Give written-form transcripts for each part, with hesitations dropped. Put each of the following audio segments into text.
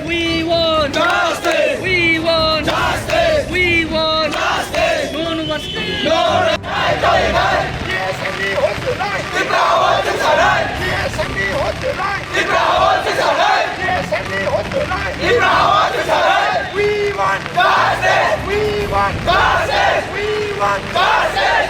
We want justice. We want justice. We want justice. No one wants to. No. We want justice. We want justice. We want justice.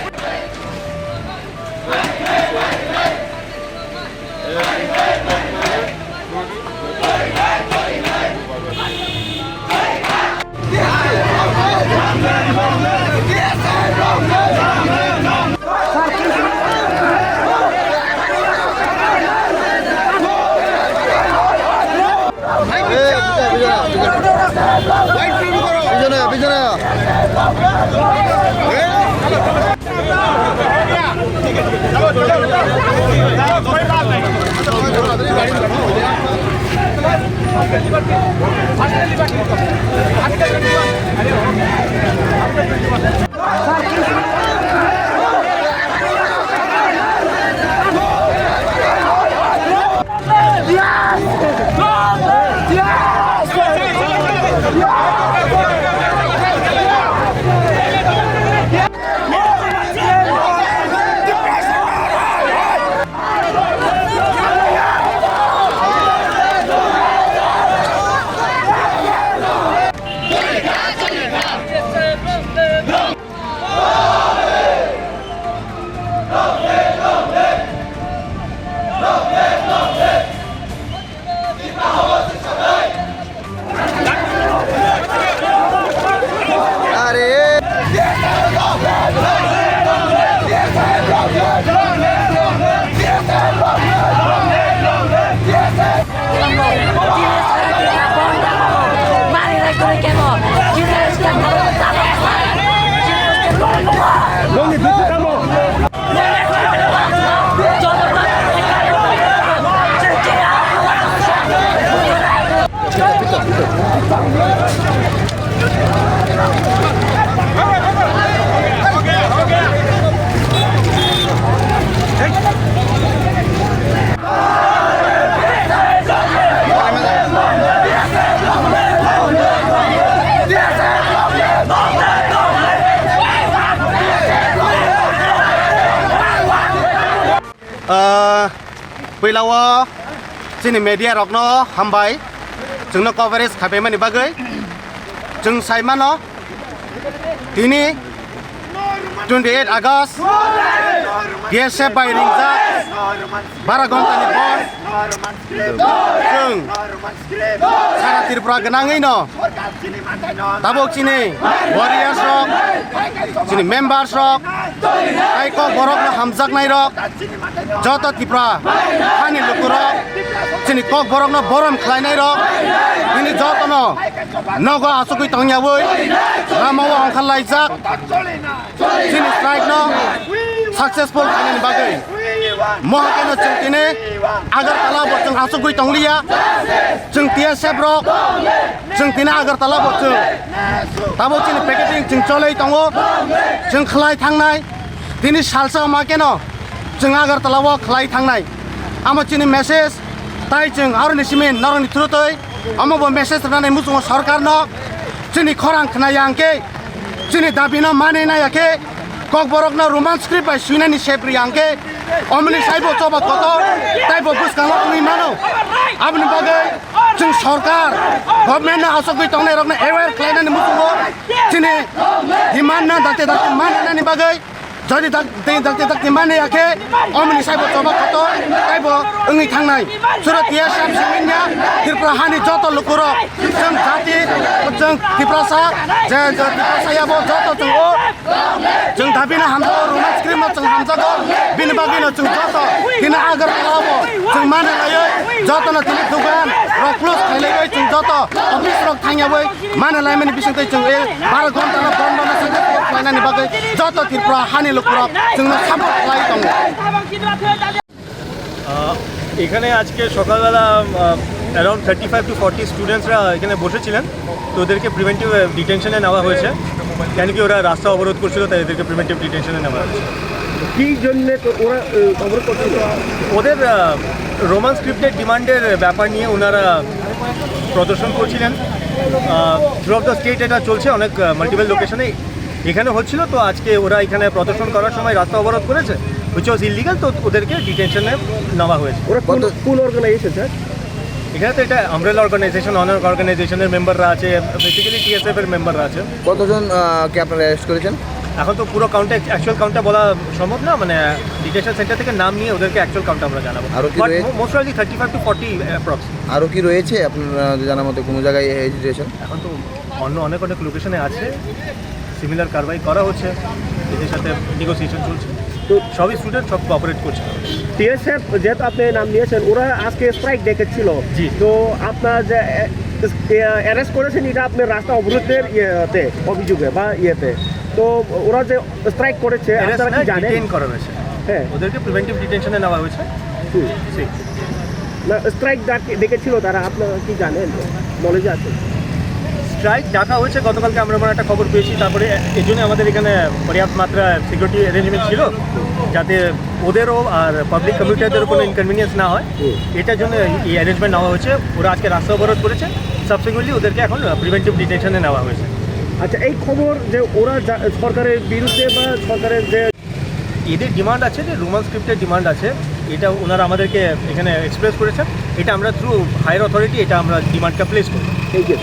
Pelawa sini media rokno hambai jengno coverage khabemani bagai jeng saimano dini 28 August TSF by ringjak baragontani bor jeng sara tirpura genangai no tabok sini warriors rok sini members rok kaiko borok no hamjak nai rok joto tipra hani lukurok sini kok borok no borom khlainai rok ini joto no nogo asukui tongyawui ramawa angkalaijak sini strike no successful khaini bagai mohakeno chungtine agartala bo chung asukui tonglia chung TSF rok chungtine agartala bo chung tabo sini packeting chung cholei tongo chung khlai thangnai tini salsa makeno chung agartala bo khlai thangnai amo chini message tai chung aroni simin naroni trutoi amo bo message ranai musung sarkar no chini khorang khnai angke chini dabina mane na yake kok na roman script by sunani shepri angke omni saibo coba kotor taibo Bwskango ngi mano abni bagai jeng sarkar government na asokui tongnai rokna aware khlainani musungo chini demand na dakte mana ni bagai jadi dakte mana yake omni saibo coba kotor taibo ngi thangnai surat TSF siminnya Tripura hani joto lukuro jeng jati jeng Tripura ya bo joto jeng o jeng dabina hamza roman script ma jeng hamza ko bin bagino jeng joto tina agar kalabo jeng mana layo joto na tilik dugan rok plus khailai jeng joto office rok thangya boy mana lai mani bisang tai jeng 12 ghonta na bandno na sangka khlainani bagai joto Tripura hani lukuro jeng na support lai tong এখানে আজকে সকালবেলা around 35 to 40 স্টুডেন্টসরা এখানে বসেছিলেন, তো ওদেরকে preventive ডিটেনশনে নেওয়া হয়েছে, কেন কি ওরা রাস্তা অবরোধ করছিল, তাই এদেরকে প্রিভেন্টিভ ডিটেনশনে নেওয়া হয়েছে। কী জন্য ওরা অবরোধ করছিল? ওদের রোমান স্ক্রিপ্টের ডিমান্ডের ব্যাপার নিয়ে ওনারা প্রদর্শন করছিলেন। থ্রু অফ দ্য স্টেট এটা চলছে, অনেক মাল্টিপল লোকেশনে এখানে হচ্ছিল। তো আজকে ওরা এখানে প্রদর্শন করার সময় রাস্তা অবরোধ করেছে, হুইচ ওয়াজ ইলিগাল, তো ওদেরকে ডিটেনশনে নেওয়া হয়েছে। ওরা কোন অর্গানাইজেশন স্যার? এখানে তো এটা আমব্রেলা অর্গানাইজেশন, অনার অর্গানাইজেশনের মেম্বাররা আছে, বেসিক্যালি TSF এর মেম্বাররা আছে। কতজনকে আপনারা অ্যারেস্ট করেছেন? এখন তো পুরো কাউন্টে অ্যাকচুয়াল কাউন্টটা বলা সম্ভব না, মানে ডিটেনশন সেন্টার থেকে নাম নিয়ে ওদেরকে অ্যাকচুয়াল কাউন্ট আমরা জানাবো। আরও কি মোস্ট প্রবাবলি 35 to 40 অ্যাপ্রক্স। আরও কি রয়েছে আপনার জানার মতো কোনো জায়গায় হেজিটেশন? এখন তো অনেক লোকেশনে আছে, সিমিলার কারবাই করা হচ্ছে, এদের সাথে নেগোসিয়েশন চলছে। তো সবই স্টুডেন্ট সব কোঅপারেট করছে। TSF যেহেতু আপনি নাম নিয়েছেন, ওরা আজকে স্ট্রাইক ডেকেছিল। জি। তো আপনার যে অ্যারেস্ট করেছেন, এটা আপনার রাস্তা অবরোধের ইয়েতে অভিযোগে বা ইয়েতে, তো ওরা যে স্ট্রাইক করেছে আপনারা কি জানেন? ডিটেইন করা হয়েছে, হ্যাঁ, ওদেরকে প্রিভেন্টিভ ডিটেনশনে নেওয়া হয়েছে। না স্ট্রাইক ডেকেছিল তারা, আপনারা কি জানেন, নলেজ আছে? স্ট্রাইক ডাকা হয়েছে গতকালকে, আমরা একটা খবর পেয়েছি। তারপরে এই জন্য আমাদের এখানে পর্যাপ্ত মাত্রা সিকিউরিটি অ্যারেঞ্জমেন্ট ছিল, যাতে ওদেরও আর পাবলিক কমিউনিটিদেরও কোনো ইনকনভিনিয়েন্স না হয়, এটার জন্য এই অ্যারেঞ্জমেন্ট নেওয়া হয়েছে। ওরা আজকে রাস্তা অবরোধ করেছে, সাবসিকুয়েন্টলি ওদেরকে এখন প্রিভেন্টিভ ডিটেনশনে নেওয়া হয়েছে। আচ্ছা, এই খবর যে ওরা সরকারের বিরুদ্ধে বা সরকারের যে এদের ডিমান্ড আছে, যে রোমান স্ক্রিপ্টের ডিমান্ড আছে, এটা ওনারা আমাদেরকে এখানে এক্সপ্রেস করেছেন। এটা আমরা থ্রু হায়ার অথরিটি এটা আমরা ডিমান্ডটা প্লেস করি। এই যে